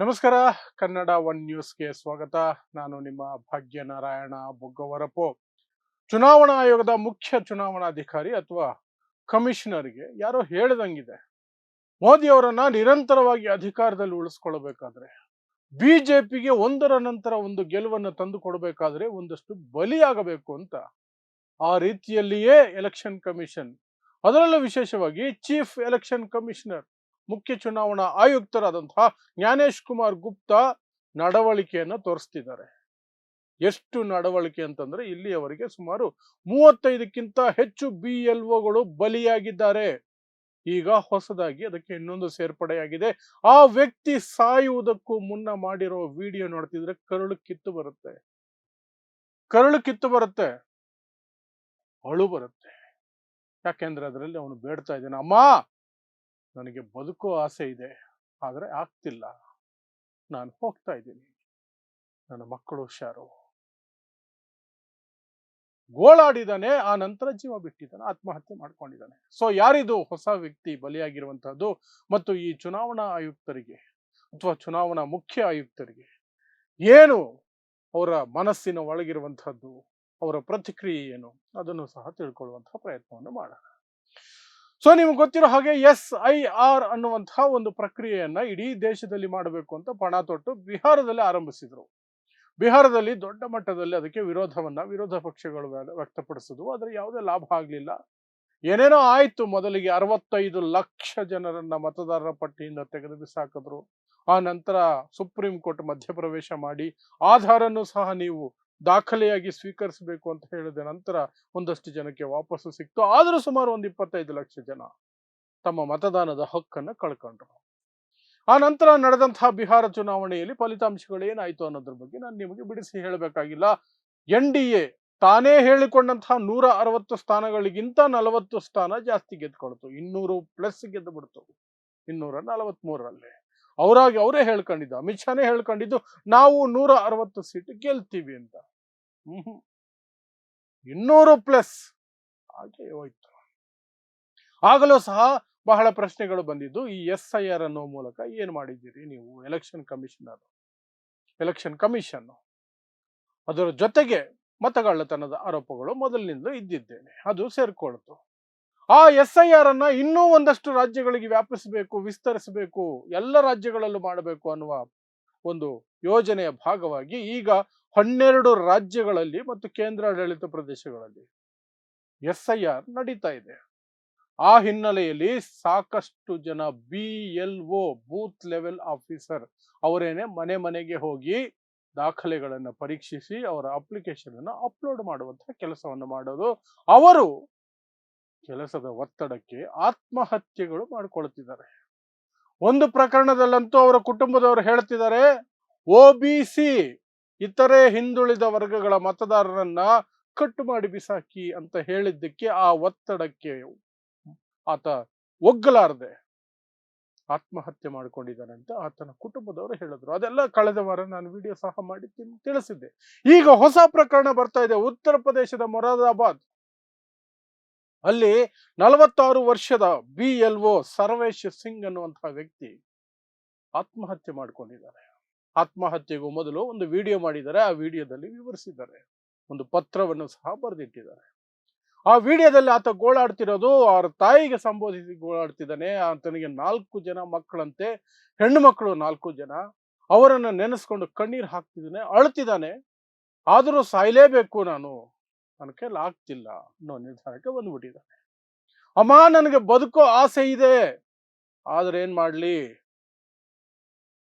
ನಮಸ್ಕಾರ. ಕನ್ನಡ ಒನ್ ನ್ಯೂಸ್ಗೆ ಸ್ವಾಗತ. ನಾನು ನಿಮ್ಮ ಭಾಗ್ಯನಾರಾಯಣ ಬೊಗ್ಗವರಪು. ಚುನಾವಣಾ ಆಯೋಗದ ಮುಖ್ಯ ಚುನಾವಣಾಧಿಕಾರಿ ಅಥವಾ ಕಮಿಷನರ್ಗೆ ಯಾರೋ ಹೇಳ್ದಂಗಿದೆ, ಮೋದಿ ಅವರನ್ನ ನಿರಂತರವಾಗಿ ಅಧಿಕಾರದಲ್ಲಿ ಉಳಿಸ್ಕೊಳ್ಬೇಕಾದ್ರೆ, ಬಿಜೆಪಿಗೆ ಒಂದರ ನಂತರ ಒಂದು ಗೆಲುವನ್ನು ತಂದು ಕೊಡಬೇಕಾದ್ರೆ ಒಂದಷ್ಟು ಬಲಿಯಾಗಬೇಕು ಅಂತ. ಆ ರೀತಿಯಲ್ಲಿಯೇ ಎಲೆಕ್ಷನ್ ಕಮಿಷನ್, ಅದರಲ್ಲೂ ವಿಶೇಷವಾಗಿ ಚೀಫ್ ಎಲೆಕ್ಷನ್ ಕಮಿಷನರ್, ಮುಖ್ಯ ಚುನಾವಣಾ ಆಯುಕ್ತರಾದಂತಹ ಜ್ಞಾನೇಶ್ ಕುಮಾರ್ ಗುಪ್ತಾ ನಡವಳಿಕೆಯನ್ನು ತೋರಿಸ್ತಿದ್ದಾರೆ. ಎಷ್ಟು ನಡವಳಿಕೆ ಅಂತಂದ್ರೆ, ಇಲ್ಲಿಯವರೆಗೆ ಸುಮಾರು 35ಕ್ಕಿಂತ ಹೆಚ್ಚು BLOಗಳು ಬಲಿಯಾಗಿದ್ದಾರೆ. ಈಗ ಹೊಸದಾಗಿ ಅದಕ್ಕೆ ಇನ್ನೊಂದು ಸೇರ್ಪಡೆಯಾಗಿದೆ. ಆ ವ್ಯಕ್ತಿ ಸಾಯುವುದಕ್ಕೂ ಮುನ್ನ ಮಾಡಿರೋ ವಿಡಿಯೋ ನೋಡ್ತಿದ್ರೆ ಕರುಳು ಕಿತ್ತು ಬರುತ್ತೆ, ಅಳು ಬರುತ್ತೆ. ಯಾಕೆಂದ್ರೆ ಅದರಲ್ಲಿ ಅವನು ಬೇಡ್ತಾ ಇದ್ದಾನೆ, ಅಮ್ಮ ನನಗೆ ಬದುಕೋ ಆಸೆ ಇದೆ, ಆದರೆ ಆಗ್ತಿಲ್ಲ, ನಾನು ಹೋಗ್ತಾ ಇದ್ದೀನಿ, ನನ್ನ ಮಕ್ಕಳು ಹುಷಾರು. ಗೋಳಾಡಿದಾನೆ, ಆ ನಂತರ ಜೀವ ಬಿಟ್ಟಿದ್ದಾನೆ, ಆತ್ಮಹತ್ಯೆ ಮಾಡ್ಕೊಂಡಿದ್ದಾನೆ. ಸೊ ಯಾರಿದು ಹೊಸ ವ್ಯಕ್ತಿ ಬಲಿಯಾಗಿರುವಂತಹದ್ದು? ಮತ್ತು ಈ ಚುನಾವಣಾ ಆಯುಕ್ತರಿಗೆ ಅಥವಾ ಚುನಾವಣಾ ಮುಖ್ಯ ಆಯುಕ್ತರಿಗೆ ಏನು ಅವರ ಮನಸ್ಸಿನ ಒಳಗಿರುವಂತಹದ್ದು, ಅವರ ಪ್ರತಿಕ್ರಿಯೆ ಏನು, ಅದನ್ನು ಸಹ ತಿಳ್ಕೊಳ್ಳುವಂತಹ ಪ್ರಯತ್ನವನ್ನು ಮಾಡೋಣ. ಸೊ ನಿಮ್ಗೆ ಗೊತ್ತಿರೋ ಹಾಗೆ SIR ಅನ್ನುವಂತಹ ಒಂದು ಪ್ರಕ್ರಿಯೆಯನ್ನ ಇಡೀ ದೇಶದಲ್ಲಿ ಮಾಡಬೇಕು ಅಂತ ಪಣ ತೊಟ್ಟು ಬಿಹಾರದಲ್ಲಿ ಆರಂಭಿಸಿದ್ರು. ಬಿಹಾರದಲ್ಲಿ ದೊಡ್ಡ ಮಟ್ಟದಲ್ಲಿ ಅದಕ್ಕೆ ವಿರೋಧ ಪಕ್ಷಗಳು ವ್ಯಕ್ತಪಡಿಸಿದ್ವು. ಆದರೆ ಯಾವುದೇ ಲಾಭ ಆಗಲಿಲ್ಲ. ಏನೇನೋ ಆಯ್ತು. ಮೊದಲಿಗೆ 65 ಲಕ್ಷ ಜನರನ್ನ ಮತದಾರರ ಪಟ್ಟಿಯಿಂದ ತೆಗೆದು ಬಿಸಾಕಿದ್ರು. ಆ ನಂತರ ಸುಪ್ರೀಂ ಕೋರ್ಟ್ ಮಧ್ಯಪ್ರವೇಶ ಮಾಡಿ ಆಧಾರನ್ನು ಸಹ ನೀವು ದಾಖಲೆಯಾಗಿ ಸ್ವೀಕರಿಸಬೇಕು ಅಂತ ಹೇಳಿದ ನಂತರ ಒಂದಷ್ಟು ಜನಕ್ಕೆ ವಾಪಸ್ಸು ಸಿಕ್ತು. ಆದರೂ ಸುಮಾರು ಒಂದು 25 ಲಕ್ಷ ಜನ ತಮ್ಮ ಮತದಾನದ ಹಕ್ಕನ್ನು ಕಳ್ಕೊಂಡ್ರು. ಆ ನಂತರ ನಡೆದಂತಹ ಬಿಹಾರ ಚುನಾವಣೆಯಲ್ಲಿ ಫಲಿತಾಂಶಗಳು ಏನಾಯ್ತು ಅನ್ನೋದ್ರ ಬಗ್ಗೆ ನಾನು ನಿಮಗೆ ಬಿಡಿಸಿ ಹೇಳಬೇಕಾಗಿಲ್ಲ. NDA ತಾನೇ ಹೇಳಿಕೊಂಡಂತಹ 160 ಸ್ಥಾನಗಳಿಗಿಂತ 40 ಸ್ಥಾನ ಜಾಸ್ತಿ ಗೆದ್ಕೊಳ್ತು. 200+ ಗೆದ್ದು ಬಿಡ್ತು 243ರಲ್ಲಿ. ಅವರೇ ಹೇಳ್ಕೊಂಡಿದ್ದು, ಅಮಿತ್ ಶಾನೇ ಹೇಳ್ಕೊಂಡಿದ್ದು, ನಾವು 160 ಸೀಟ್ ಗೆಲ್ತೀವಿ ಅಂತ. 200+ ಹಾಗೆ ಹೋಯ್ತು. ಆಗಲೂ ಸಹ ಬಹಳ ಪ್ರಶ್ನೆಗಳು ಬಂದಿದ್ದು, ಈ SIR ಅನ್ನೋ ಮೂಲಕ ಏನ್ ಮಾಡಿದ್ದೀರಿ ನೀವು, ಎಲೆಕ್ಷನ್ ಕಮಿಷನ್, ಅದರ ಜೊತೆಗೆ ಮತಗಳ್ಳತನದ ಆರೋಪಗಳು ಮೊದಲಿನಿಂದಲೂ ಇದ್ದಿದ್ದೇನೆ, ಅದು ಸೇರ್ಕೊಳ್ತು. ಆ SIR ಅನ್ನ ಇನ್ನೂ ಒಂದಷ್ಟು ರಾಜ್ಯಗಳಿಗೆ ವ್ಯಾಪಿಸಬೇಕು, ವಿಸ್ತರಿಸಬೇಕು, ಎಲ್ಲ ರಾಜ್ಯಗಳಲ್ಲೂ ಮಾಡಬೇಕು ಅನ್ನುವ ಒಂದು ಯೋಜನೆಯ ಭಾಗವಾಗಿ ಈಗ 12 ರಾಜ್ಯಗಳಲ್ಲಿ ಮತ್ತು ಕೇಂದ್ರಾಡಳಿತ ಪ್ರದೇಶಗಳಲ್ಲಿ SIR ನಡೀತಾ ಇದೆ. ಆ ಹಿನ್ನೆಲೆಯಲ್ಲಿ ಸಾಕಷ್ಟು ಜನ BLO, ಬೂತ್ ಲೆವೆಲ್ ಆಫೀಸರ್, ಅವರೇನೆ ಮನೆ ಮನೆಗೆ ಹೋಗಿ ದಾಖಲೆಗಳನ್ನು ಪರೀಕ್ಷಿಸಿ ಅವರ ಅಪ್ಲಿಕೇಶನ್ ಅನ್ನು ಅಪ್ಲೋಡ್ ಮಾಡುವಂತಹ ಕೆಲಸವನ್ನು ಮಾಡೋದು. ಅವರು ಕೆಲಸದ ಒತ್ತಡಕ್ಕೆ ಆತ್ಮಹತ್ಯೆಗಳು ಮಾಡ್ಕೊಳ್ತಿದ್ದಾರೆ. ಒಂದು ಪ್ರಕರಣದಲ್ಲಂತೂ ಅವರ ಕುಟುಂಬದವರು ಹೇಳ್ತಿದ್ದಾರೆ, OBC ಇತರೆ ಹಿಂದುಳಿದ ವರ್ಗಗಳ ಮತದಾರರನ್ನ ಕಟ್ಟು ಮಾಡಿ ಬಿಸಾಕಿ ಅಂತ ಹೇಳಿದ್ದಕ್ಕೆ ಆ ಒತ್ತಡಕ್ಕೆ ಆತ ಒಗ್ಗಲಾರದೆ ಆತ್ಮಹತ್ಯೆ ಮಾಡಿಕೊಂಡಿದ್ದಾನೆ ಅಂತ ಆತನ ಕುಟುಂಬದವರು ಹೇಳಿದ್ರು. ಅದೆಲ್ಲ ಕಳೆದ ವಾರ ನಾನು ವಿಡಿಯೋ ಸಹ ಮಾಡಿ ತಿಳಿಸಿದ್ದೆ. ಈಗ ಹೊಸ ಪ್ರಕರಣ ಬರ್ತಾ ಇದೆ. ಉತ್ತರ ಪ್ರದೇಶದ ಮೊರಾದಾಬಾದ್ ಅಲ್ಲಿ 46 ವರ್ಷದ BLO ಸರ್ವೇಶ್ ಸಿಂಗ್ ಅನ್ನುವಂತಹ ವ್ಯಕ್ತಿ ಆತ್ಮಹತ್ಯೆ ಮಾಡಿಕೊಂಡಿದ್ದಾರೆ. ಆತ್ಮಹತ್ಯೆಗೂ ಮೊದಲು ಒಂದು ವಿಡಿಯೋ ಮಾಡಿದ್ದಾರೆ. ಆ ವಿಡಿಯೋದಲ್ಲಿ ವಿವರಿಸಿದ್ದಾರೆ, ಒಂದು ಪತ್ರವನ್ನು ಸಹ ಬರೆದಿಟ್ಟಿದ್ದಾರೆ. ಆ ವಿಡಿಯೋದಲ್ಲಿ ಆತ ಗೋಳಾಡ್ತಿರೋದು ಅವ್ರ ತಾಯಿಗೆ ಸಂಬೋಧಿಸಿ ಗೋಳಾಡ್ತಿದ್ದಾನೆ. ಆತನಿಗೆ 4 ಜನ ಮಕ್ಕಳಂತೆ, ಹೆಣ್ಣು ಮಕ್ಕಳು 4 ಜನ. ಅವರನ್ನ ನೆನೆಸ್ಕೊಂಡು ಕಣ್ಣೀರು ಹಾಕ್ತಿದ್ದಾನೆ, ಅಳ್ತಿದ್ದಾನೆ. ಆದರೂ ಸಾಯ್ಲೇಬೇಕು, ನನ್ನ ಕೈಲಿ ಆಗ್ತಿಲ್ಲ ಅನ್ನೋ ನಿರ್ಧಾರಕ್ಕೆ ಬಂದ್ಬಿಟ್ಟಿದ್ದಾನೆ. ಅಮ್ಮ ನನಗೆ ಬದುಕೋ ಆಸೆ ಇದೆ, ಆದ್ರೆ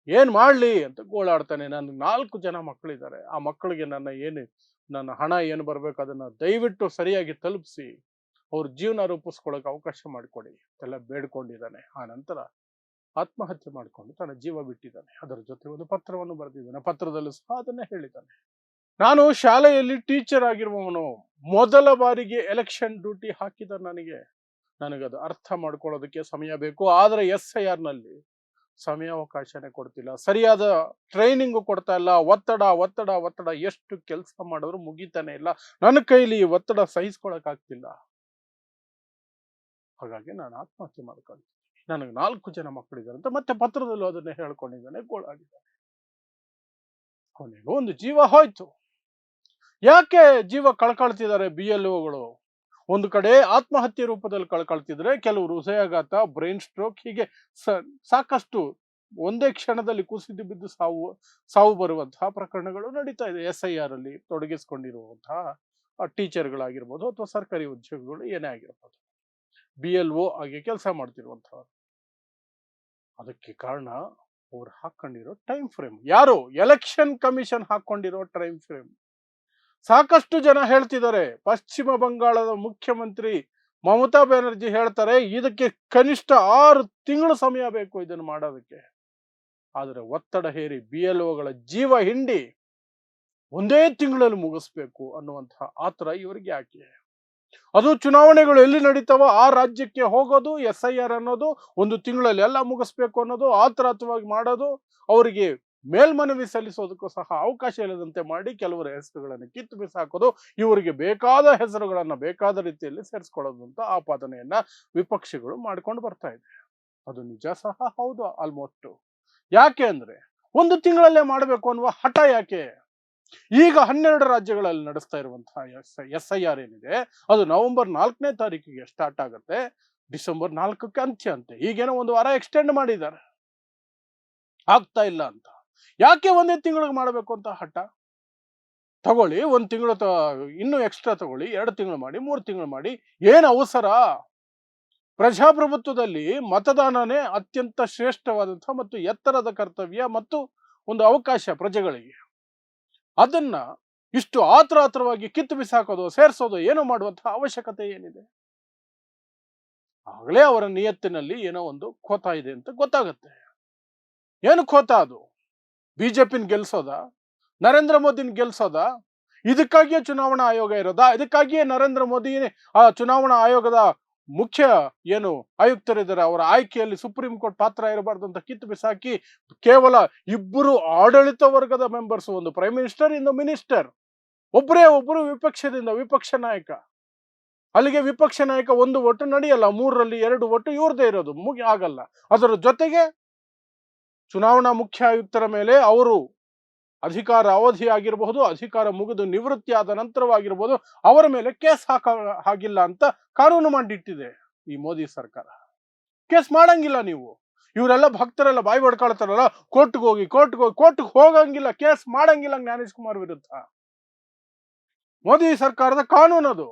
ಏನ್ ಮಾಡ್ಲಿ ಅಂತ ಗೋಳಾಡ್ತಾನೆ. ನನ್ಗೆ 4 ಜನ ಮಕ್ಕಳಿದ್ದಾರೆ. ಆ ಮಕ್ಕಳಿಗೆ ನನ್ನ ಹಣ ಏನು ಬರ್ಬೇಕು ಅದನ್ನ ದಯವಿಟ್ಟು ಸರಿಯಾಗಿ ತಲುಪಿಸಿ, ಅವ್ರ ಜೀವನ ರೂಪಿಸ್ಕೊಳ್ಳೋಕೆ ಅವಕಾಶ ಮಾಡಿಕೊಡಿ ಎಲ್ಲ ಬೇಡ್ಕೊಂಡಿದ್ದಾನೆ. ಆ ನಂತರ ಆತ್ಮಹತ್ಯೆ ಮಾಡಿಕೊಂಡು ತನ್ನ ಜೀವ ಬಿಟ್ಟಿದ್ದಾನೆ. ಅದರ ಜೊತೆ ಒಂದು ಪತ್ರವನ್ನು ಬರೆದಿದ್ದಾನೆ. ಪತ್ರದಲ್ಲೂ ಸಹ ಅದನ್ನೇ ಹೇಳಿದ್ದಾನೆ, ನಾನು ಶಾಲೆಯಲ್ಲಿ ಟೀಚರ್ ಆಗಿರುವವನು, ಮೊದಲ ಬಾರಿಗೆ ಎಲೆಕ್ಷನ್ ಡ್ಯೂಟಿ ಹಾಕಿದ ನನಗದು ಅರ್ಥ ಮಾಡ್ಕೊಳ್ಳೋದಕ್ಕೆ ಸಮಯ ಬೇಕು. ಆದರೆ SIR ನಲ್ಲಿ ಸಮಯಾವಕಾಶನೇ ಕೊಡ್ತಿಲ್ಲ, ಸರಿಯಾದ ಟ್ರೈನಿಂಗು ಕೊಡ್ತಾ ಇಲ್ಲ. ಒತ್ತಡ, ಎಷ್ಟು ಕೆಲಸ ಮಾಡಿದ್ರು ಮುಗಿತಾನೆ ಇಲ್ಲ. ನನ್ನ ಕೈಲಿ ಒತ್ತಡ ಸಹಿಸ್ಕೊಳಕ್ ಆಗ್ತಿಲ್ಲ. ಹಾಗಾಗಿ ನಾನು ಆತ್ಮಹತ್ಯೆ ಮಾಡ್ಕೊಳ್ತೀನಿ. ನನಗೆ 4 ಜನ ಮಕ್ಕಳಿದ್ದಾರೆ ಅಂತ ಮತ್ತೆ ಪತ್ರದಲ್ಲೂ ಅದನ್ನೇ ಹೇಳ್ಕೊಂಡಿದ್ದಾನೆ, ಗೋಳಾಡಿದ್ದಾನೆ. ಕೊನೆಗೂ ಒಂದು ಜೀವ ಹೋಯ್ತು. ಯಾಕೆ ಜೀವ ಕಳ್ಕೊಳ್ತಿದ್ದಾರೆ ಬಿ ಎಲ್ ಒಗಳು? ಒಂದು ಕಡೆ ಆತ್ಮಹತ್ಯೆ ರೂಪದಲ್ಲಿ ಕಳ್ಕೊಳ್ತಿದ್ರೆ, ಕೆಲವರು ಹೃದಯಾಘಾತ, ಬ್ರೈನ್ ಸ್ಟ್ರೋಕ್, ಹೀಗೆ ಸಾಕಷ್ಟು ಒಂದೇ ಕ್ಷಣದಲ್ಲಿ ಕುಸಿದು ಬಿದ್ದು ಸಾವು ಬರುವಂತಹ ಪ್ರಕರಣಗಳು ನಡೀತಾ ಇದೆ. SIR ಅಲ್ಲಿ ತೊಡಗಿಸಿಕೊಂಡಿರುವಂತಹ ಟೀಚರ್ಗಳಾಗಿರ್ಬೋದು ಅಥವಾ ಸರ್ಕಾರಿ ಉದ್ಯೋಗಿಗಳು ಏನೇ ಆಗಿರ್ಬೋದು, BLO ಆಗಿ ಕೆಲಸ ಮಾಡ್ತಿರುವಂತಹವ್ರು. ಅದಕ್ಕೆ ಕಾರಣ ಅವ್ರು ಹಾಕೊಂಡಿರೋ ಟೈಮ್ ಫ್ರೇಮ್. ಯಾರು? ಎಲೆಕ್ಷನ್ ಕಮಿಷನ್ ಹಾಕೊಂಡಿರೋ ಟೈಮ್ ಫ್ರೇಮ್. ಸಾಕಷ್ಟು ಜನ ಹೇಳ್ತಿದ್ದಾರೆ, ಪಶ್ಚಿಮ ಬಂಗಾಳದ ಮುಖ್ಯಮಂತ್ರಿ ಮಮತಾ ಬ್ಯಾನರ್ಜಿ ಹೇಳ್ತಾರೆ ಇದಕ್ಕೆ ಕನಿಷ್ಠ 6 ತಿಂಗಳು ಸಮಯ ಬೇಕು ಇದನ್ನು ಮಾಡೋದಕ್ಕೆ. ಆದರೆ ಒತ್ತಡ ಹೇರಿ BLOಗಳ ಜೀವ ಹಿಂಡಿ ಒಂದೇ ತಿಂಗಳಲ್ಲಿ ಮುಗಿಸ್ಬೇಕು ಅನ್ನುವಂತಹ ಆತರ ಇವರಿಗೆ ಯಾಕೆ? ಅದು ಚುನಾವಣೆಗಳು ಎಲ್ಲಿ ನಡೀತಾವೋ ಆ ರಾಜ್ಯಕ್ಕೆ ಹೋಗೋದು, SIR ಅನ್ನೋದು, ಒಂದು ತಿಂಗಳಲ್ಲಿ ಎಲ್ಲ ಮುಗಿಸ್ಬೇಕು ಅನ್ನೋದು, ಆತುರಾತುವಾಗಿ ಮಾಡೋದು, ಅವರಿಗೆ ಮೇಲ್ಮನವಿ ಸಲ್ಲಿಸೋದಕ್ಕೂ ಸಹ ಅವಕಾಶ ಇಲ್ಲದಂತೆ ಮಾಡಿ ಕೆಲವರ ಹೆಸರುಗಳನ್ನು ಕಿತ್ತು ಬಿಸಾಕೋದು, ಇವರಿಗೆ ಬೇಕಾದ ಹೆಸರುಗಳನ್ನ ಬೇಕಾದ ರೀತಿಯಲ್ಲಿ ಸೇರಿಸ್ಕೊಳ್ಳೋದು ಅಂತ ಆಪಾದನೆಯನ್ನ ವಿಪಕ್ಷಗಳು ಮಾಡ್ಕೊಂಡು ಬರ್ತಾ ಇದೆ. ಅದು ನಿಜ ಸಹ ಹೌದು ಆಲ್ಮೋಸ್ಟ್. ಯಾಕೆ ಅಂದ್ರೆ ಒಂದು ತಿಂಗಳಲ್ಲೇ ಮಾಡಬೇಕು ಅನ್ನುವ ಹಠ ಯಾಕೆ? ಈಗ 12 ರಾಜ್ಯಗಳಲ್ಲಿ ನಡೆಸ್ತಾ ಇರುವಂತಹ SIR ಏನಿದೆ ಅದು ನವೆಂಬರ್ 4ನೇ ತಾರೀಕಿಗೆ ಸ್ಟಾರ್ಟ್ ಆಗುತ್ತೆ, ಡಿಸೆಂಬರ್ 4ಕ್ಕೆ ಅಂತ್ಯ ಅಂತೆ. ಈಗೇನೋ ಒಂದು ವಾರ ಎಕ್ಸ್ಟೆಂಡ್ ಮಾಡಿದ್ದಾರೆ, ಆಗ್ತಾ ಇಲ್ಲ ಅಂತ. ಯಾಕೆ ಒಂದೇ ತಿಂಗಳಿಗೆ ಮಾಡಬೇಕು ಅಂತ ಹಠ? ತಗೊಳ್ಳಿ, 1 ತಿಂಗಳು ಇನ್ನೂ ಎಕ್ಸ್ಟ್ರಾ ತಗೊಳ್ಳಿ, 2 ತಿಂಗಳು ಮಾಡಿ, 3 ತಿಂಗಳು ಮಾಡಿ, ಏನು ಅವಸರ? ಪ್ರಜಾಪ್ರಭುತ್ವದಲ್ಲಿ ಮತದಾನನೇ ಅತ್ಯಂತ ಶ್ರೇಷ್ಠವಾದಂತಹ ಮತ್ತು ಎತ್ತರದ ಕರ್ತವ್ಯ ಮತ್ತು ಒಂದು ಅವಕಾಶ ಪ್ರಜೆಗಳಿಗೆ. ಅದನ್ನ ಇಷ್ಟು ಆತುರವಾಗಿ ಕಿತ್ತು ಬಿಸಾಕೋದು, ಸೇರಿಸೋದು, ಏನೋ ಮಾಡುವಂತಹ ಅವಶ್ಯಕತೆ ಏನಿದೆ? ಆಗಲೇ ಅವರ ನಿಯತ್ತಿನಲ್ಲಿ ಏನೋ ಒಂದು ಖೋತ ಇದೆ ಅಂತ ಗೊತ್ತಾಗತ್ತೆ. ಏನು ಖೋತ ಅದು? ಬಿಜೆಪಿನ ಗೆಲ್ಸೋದ? ನರೇಂದ್ರ ಮೋದಿನ ಗೆಲ್ಸೋದ? ಇದಕ್ಕಾಗಿಯೇ ಚುನಾವಣಾ ಆಯೋಗ ಇರೋದಾ? ಇದಕ್ಕಾಗಿಯೇ ನರೇಂದ್ರ ಮೋದಿ ಆ ಚುನಾವಣಾ ಆಯೋಗದ ಮುಖ್ಯ ಏನು ಆಯುಕ್ತರಿದ್ದಾರೆ ಅವರ ಆಯ್ಕೆಯಲ್ಲಿ ಸುಪ್ರೀಂ ಕೋರ್ಟ್ ಪಾತ್ರ ಇರಬಾರ್ದು ಅಂತ ಕಿತ್ತು ಬಿಸಾಕಿ ಕೇವಲ 2 ಆಡಳಿತ ವರ್ಗದ ಮೆಂಬರ್ಸ್, ಒಂದು ಪ್ರೈಮ್ ಮಿನಿಸ್ಟರ್, ಇನ್ನು ಮಿನಿಸ್ಟರ್, ಒಬ್ಬರು ವಿಪಕ್ಷದಿಂದ ವಿಪಕ್ಷ ನಾಯಕ. ಅಲ್ಲಿಗೆ ವಿಪಕ್ಷ ನಾಯಕ 1 ಓಟು ನಡೆಯಲ್ಲ, 3ರಲ್ಲಿ 2 ಓಟು ಇವ್ರದೇ ಇರೋದು, ಆಗಲ್ಲ. ಅದರ ಜೊತೆಗೆ ಚುನಾವಣಾ ಮುಖ್ಯ ಆಯುಕ್ತರ ಮೇಲೆ ಅವರು ಅಧಿಕಾರ ಅವಧಿ ಆಗಿರಬಹುದು, ಅಧಿಕಾರ ಮುಗಿದು ನಿವೃತ್ತಿ ಆದ ನಂತರವಾಗಿರ್ಬೋದು, ಅವರ ಮೇಲೆ ಕೇಸ್ ಹಾಗಿಲ್ಲ ಅಂತ ಕಾನೂನು ಮಾಡಿಟ್ಟಿದೆ ಈ ಮೋದಿ ಸರ್ಕಾರ. ಕೇಸ್ ಮಾಡಂಗಿಲ್ಲ ನೀವು. ಇವರೆಲ್ಲ ಭಕ್ತರೆಲ್ಲ ಬಾಯಿ ಬಡ್ಕೊಳ್ತಾರಲ್ಲ, ಕೋರ್ಟ್ಗೆ ಹೋಗಂಗಿಲ್ಲ, ಕೇಸ್ ಮಾಡಂಗಿಲ್ಲ ಜ್ಞಾನೇಶ್ ಕುಮಾರ್ ವಿರುದ್ಧ. ಮೋದಿ ಸರ್ಕಾರದ ಕಾನೂನು ಅದು.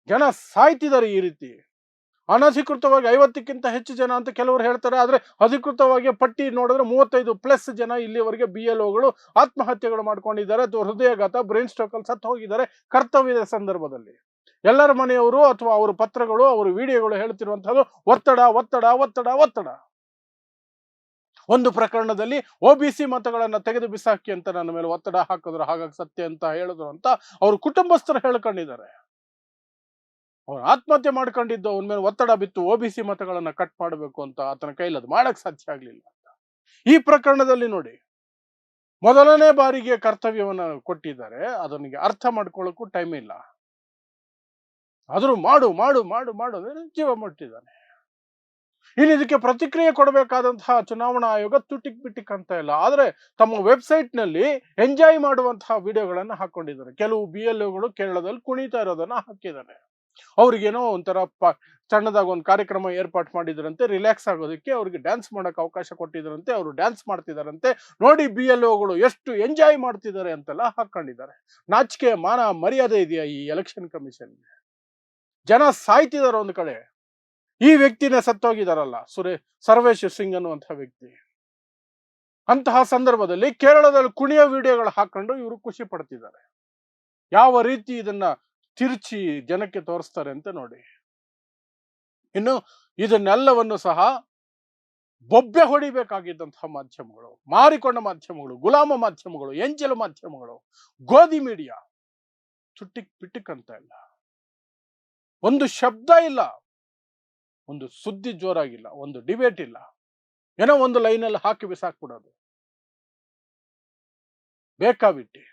ಜನ ಸಾಯ್ತಿದ್ದಾರೆ ಈ ರೀತಿ. ಅನಧಿಕೃತವಾಗಿ 50ಕ್ಕಿಂತ ಹೆಚ್ಚು ಜನ ಅಂತ ಕೆಲವರು ಹೇಳ್ತಾರೆ, ಆದ್ರೆ ಅಧಿಕೃತವಾಗಿ ಪಟ್ಟಿ ನೋಡಿದ್ರೆ 35+ ಜನ ಇಲ್ಲಿವರೆಗೆ BLOಗಳು ಆತ್ಮಹತ್ಯೆಗಳು ಮಾಡ್ಕೊಂಡಿದ್ದಾರೆ ಅಥವಾ ಹೃದಯಾಘಾತ, ಬ್ರೈನ್ ಸ್ಟ್ರೋಕ್ ಅಲ್ಲಿ ಸತ್ತು ಹೋಗಿದ್ದಾರೆ ಕರ್ತವ್ಯದ ಸಂದರ್ಭದಲ್ಲಿ. ಎಲ್ಲರ ಮನೆಯವರು ಅಥವಾ ಅವರ ಪತ್ರಗಳು, ಅವರ ವಿಡಿಯೋಗಳು ಹೇಳ್ತಿರುವಂತಹದ್ದು ಒತ್ತಡ ಒತ್ತಡ ಒತ್ತಡ ಒತ್ತಡ. ಒಂದು ಪ್ರಕರಣದಲ್ಲಿ OBC ಮತಗಳನ್ನ ತೆಗೆದು ಬಿಸಾಕಿ ಅಂತ ನನ್ನ ಮೇಲೆ ಒತ್ತಡ ಹಾಕಿದ್ರು, ಹಾಗಾಗಿ ಸತ್ಯ ಅಂತ ಹೇಳಿದ್ರು ಅಂತ ಅವ್ರ ಕುಟುಂಬಸ್ಥರು ಹೇಳ್ಕೊಂಡಿದ್ದಾರೆ. ಅವ್ರು ಆತ್ಮಹತ್ಯೆ ಮಾಡ್ಕೊಂಡಿದ್ದು ಅವನ ಮೇಲೆ ಒತ್ತಡ ಬಿತ್ತು, OBC ಮತಗಳನ್ನ ಕಟ್ ಮಾಡಬೇಕು ಅಂತ. ಆತನ ಕೈಲಿ ಅದು ಮಾಡಕ್ ಸಾಧ್ಯ ಆಗ್ಲಿಲ್ಲ ಅಂತ. ಈ ಪ್ರಕರಣದಲ್ಲಿ ನೋಡಿ, ಮೊದಲನೇ ಬಾರಿಗೆ ಕರ್ತವ್ಯವನ್ನ ಕೊಟ್ಟಿದ್ದಾರೆ, ಅದನಿಗೆ ಅರ್ಥ ಮಾಡ್ಕೊಳ್ಳೋಕ್ಕೂ ಟೈಮ್ ಇಲ್ಲ. ಆದ್ರೂ ಮಾಡು ಮಾಡು ಮಾಡು ಮಾಡು ಜೀವ ಮುಟ್ಟಿದ್ದಾನೆ. ಇನ್ನು ಇದಕ್ಕೆ ಪ್ರತಿಕ್ರಿಯೆ ಕೊಡಬೇಕಾದಂತಹ ಚುನಾವಣಾ ಆಯೋಗ ತುಟಿಕ್ ಬಿಟ್ಟಿಕ್ ಅಂತ ಇಲ್ಲ, ಆದ್ರೆ ತಮ್ಮ ವೆಬ್ಸೈಟ್ ನಲ್ಲಿ ಎಂಜಾಯ್ ಮಾಡುವಂತಹ ವಿಡಿಯೋಗಳನ್ನ ಹಾಕೊಂಡಿದ್ದಾರೆ. ಕೆಲವು BLOಗಳು ಕೇರಳದಲ್ಲಿ ಕುಣಿತಾ ಇರೋದನ್ನ ಹಾಕಿದ್ದಾರೆ. ಅವ್ರಿಗೇನೋ ಒಂಥರ ಸಣ್ಣದಾಗ ಒಂದು ಕಾರ್ಯಕ್ರಮ ಏರ್ಪಾಟ್ ಮಾಡಿದ್ರಂತೆ, ರಿಲ್ಯಾಕ್ಸ್ ಆಗೋದಕ್ಕೆ ಅವ್ರಿಗೆ ಡ್ಯಾನ್ಸ್ ಮಾಡಕ್ ಅವಕಾಶ ಕೊಟ್ಟಿದ್ರಂತೆ, ಅವರು ಡ್ಯಾನ್ಸ್ ಮಾಡ್ತಿದಾರಂತೆ. ನೋಡಿ BLOಗಳು ಎಷ್ಟು ಎಂಜಾಯ್ ಮಾಡ್ತಿದ್ದಾರೆ ಅಂತೆಲ್ಲ ಹಾಕೊಂಡಿದ್ದಾರೆ. ನಾಚಿಕೆ ಮಾನ ಮರ್ಯಾದೆ ಇದೆಯಾ ಈ ಎಲೆಕ್ಷನ್ ಕಮಿಷನ್? ಜನ ಸಾಯ್ತಿದಾರ ಒಂದು ಕಡೆ, ಈ ವ್ಯಕ್ತಿನೇ ಸತ್ತೋಗಿದಾರಲ್ಲ, ಸರ್ವೇಶ್ ಸಿಂಗ್ ಅನ್ನುವಂತಹ ವ್ಯಕ್ತಿ. ಅಂತಹ ಸಂದರ್ಭದಲ್ಲಿ ಕೇರಳದಲ್ಲಿ ಕುಣಿಯೋ ವಿಡಿಯೋಗಳು ಹಾಕೊಂಡು ಇವರು ಖುಷಿ ಪಡ್ತಿದ್ದಾರೆ. ಯಾವ ರೀತಿ ಇದನ್ನ ತಿರುಚಿ ಜನಕ್ಕೆ ತೋರಿಸ್ತಾರೆ ಅಂತ ನೋಡಿ. ಇನ್ನು ಇದನ್ನೆಲ್ಲವನ್ನು ಸಹ ಬೊಬ್ಬೆ ಹೊಡಿಬೇಕಾಗಿದ್ದಂತಹ ಮಾಧ್ಯಮಗಳು, ಮಾರಿಕೊಂಡ ಮಾಧ್ಯಮಗಳು, ಗುಲಾಮ ಮಾಧ್ಯಮಗಳು, ಎಂಜಲು ಮಾಧ್ಯಮಗಳು, ಗೋಧಿ ಮೀಡಿಯಾ ಚುಟ್ಟಿಕ್ ಪಿಟ್ಟಿಕ್ ಅಂತ ಇಲ್ಲ. ಒಂದು ಶಬ್ದ ಇಲ್ಲ, ಒಂದು ಸುದ್ದಿ ಜೋರಾಗಿಲ್ಲ, ಒಂದು ಡಿಬೇಟ್ ಇಲ್ಲ, ಏನೋ ಒಂದು ಲೈನಲ್ಲಿ ಹಾಕಿ ಬಿಸಾಕ್ಬಿಡೋದು ಬೇಕಾಬಿಟ್ಟಿ.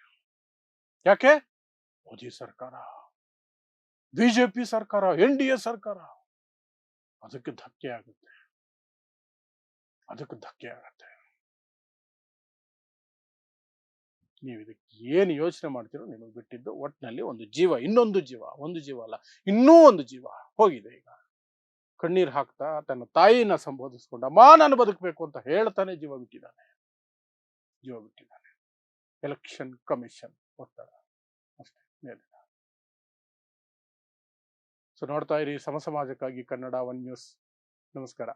ಯಾಕೆ? ಮೋದಿ ಸರ್ಕಾರ, BJP ಸರ್ಕಾರ, NDA ಸರ್ಕಾರ. ಅದಕ್ಕೆ ಧಕ್ಕೆ ಆಗುತ್ತೆ. ನೀವು ಇದಕ್ಕೆ ಏನು ಯೋಚನೆ ಮಾಡ್ತೀರೋ ನಿಮಗೆ ಬಿಟ್ಟಿದ್ದು. ಒಟ್ಟಿನಲ್ಲಿ ಒಂದು ಜೀವ, ಇನ್ನೊಂದು ಜೀವ, ಒಂದು ಜೀವ ಅಲ್ಲ, ಇನ್ನೂ ಒಂದು ಜೀವ ಹೋಗಿದೆ. ಈಗ ಕಣ್ಣೀರು ಹಾಕ್ತಾ ತನ್ನ ತಾಯಿನ ಸಂಬೋಧಿಸ್ಕೊಂಡ, ಅಮ್ಮ ನಾನು ಬದುಕಬೇಕು ಅಂತ ಹೇಳ್ತಾನೆ ಜೀವ ಬಿಟ್ಟಿದ್ದಾನೆ. ಎಲೆಕ್ಷನ್ ಕಮಿಷನ್ ಒತ್ತಡ ಅಷ್ಟೇ ಮೇಲೆ. ಸೊ ನೋಡ್ತಾ ಇರಿ ಸಮಾಜಕ್ಕಾಗಿ ಕನ್ನಡ 1 ನ್ಯೂಸ್. ನಮಸ್ಕಾರ.